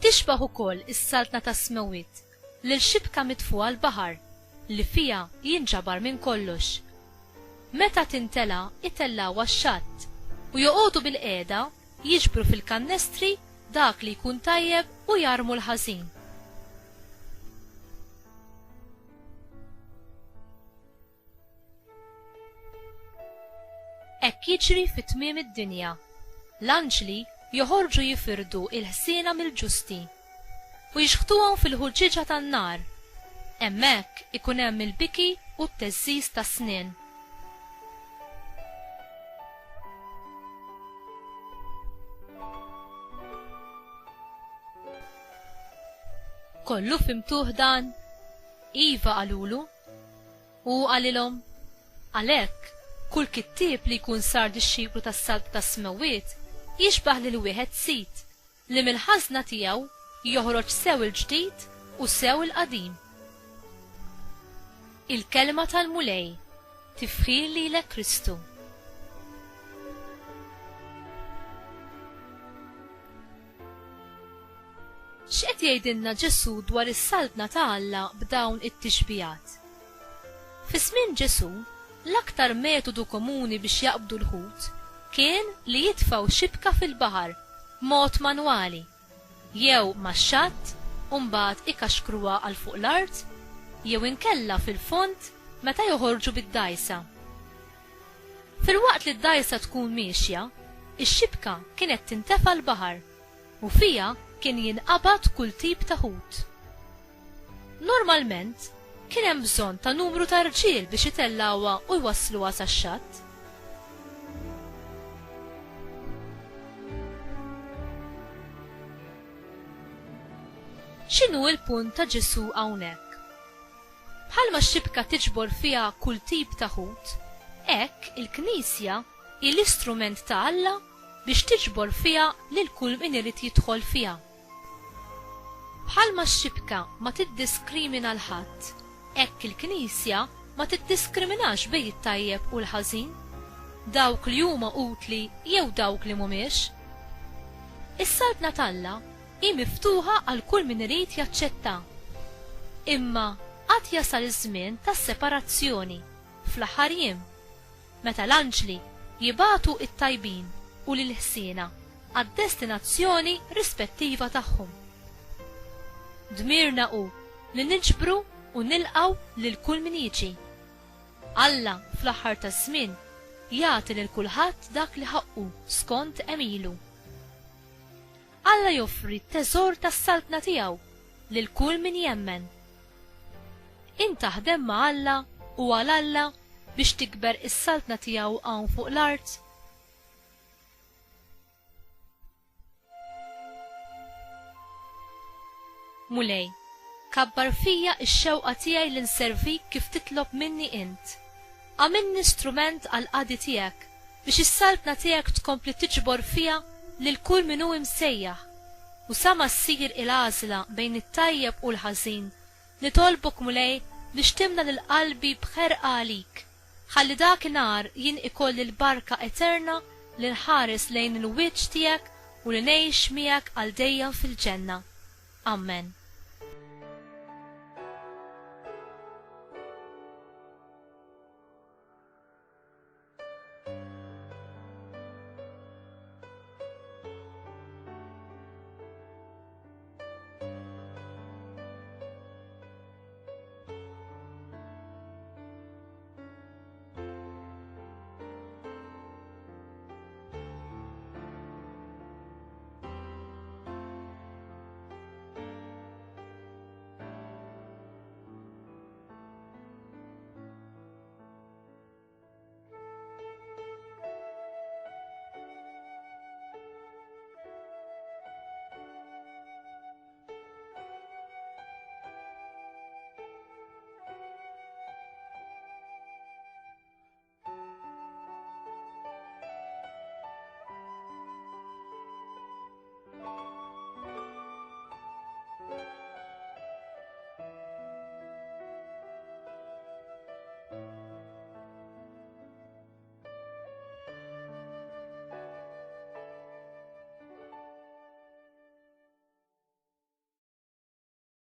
Tixbaħ ukoll is-saltna ta' Smewiet lil xibka mitfuqa l-baħar li fija jinġabar minn kollox. Meta tintela itellawha x-xatt u joqogħdu bil-qiegħda jiġbru fil-kannestri dak li jkun tajjeb u jarmu l-ħażin. Hekk jiġri fit-tmiem id-dinja. L-anġli joħorġu jifirdu il-ħsiena mill-ġusti u jixħtuhom fil-ħulġiġa tan-nar. Hemmhekk ikun hemm il-biki u t-teżżiż tas-snien. Kollu fimtuh dan? Iva qalulu. U qalilhom għalhekk kull kittieb li jkun sar dix-xibru tas-salb ta' Smewiet jixbaħ lil wieħed sit li mill-ħażna tiegħu joħroġ sew il-ġdid u sew il-qadim. Il-kelma tal-mulej tifħir lilek Kristu. X'qed jgħidilna Ġesu dwar is-salbna ta' Alla b'dawn it-tixbijat? Fi żmien Ġesu l-aktar metodu komuni biex jaqbdu l-ħut kien li jitfgħu xibka fil-baħar mod manwali, jew max-xatt u mbagħad ikaxkruha għal fuq l-art, jew inkella fil-fond meta joħorġu bid-dgħajsa. Filwaqt li d-dgħajsa tkun miexja, ix-xibka kienet tintefa' l-baħar u fija kien jinqabad kull tip ta' ħut. Normalment kien hemm bżonn ta' numru ta' rġiel biex itellawha u jwassluha sax-xatt. X'inhu l-punt ta' Ġesu hawnhekk? Bħalma x-xibka tiġbor fiha kull tip ta' ħut, hekk il-Knisja hi l-istrument ta' Alla biex tiġbor fiha lil kull min irid jidħol fiha. Bħalma x-xibka ma tiddiskrimina l-ħadd, hekk il-Knisja ma tiddiskriminax bejn it-tajjeb u l-ħażin, dawk li huma utli jew dawk li mhumiex. Is-salbna t'Alla hi miftuħa għal kull min irid jaċċetta. Imma qatt jasal iż-żmien tas-separazzjoni fl-aħħar jiem, meta l-anġli jibagħtu it-tajbin u lil-ħsiena għad-destinazzjoni rispettiva tagħhom. Dmirna hu li niġbru u nilqgħu lil kull min jiġi. Alla fl-aħħar taż-żmien jagħti lil kulħadd dak li ħaqqu skont emilu. Alla joffri t-teżor tas-salbna tiegħu lil kull min jemmen. Inta ħdem ma' Alla u għal Alla biex tikber is-salbna tiegħu hawn fuq l-art. Mulej, kabbar fija x-xewqa tiegħi li nservik kif titlob minni int. Għamilni strument għal qadi tiegħek biex is-salbna tiegħek tkompli tiġbor fija lil kull min hu imsejjaħ u sa ma ssir il-għażla bejn it-tajjeb u l-ħażin nitolbok mulej biex timla lil qalbi bħerqa għalik, ħalli dakinhar jien ikolli l-barka eterna li nħares lejn il-wiċċ tiegħek u li ngħix miegħek għal dejjem fil-ġenna. Amen.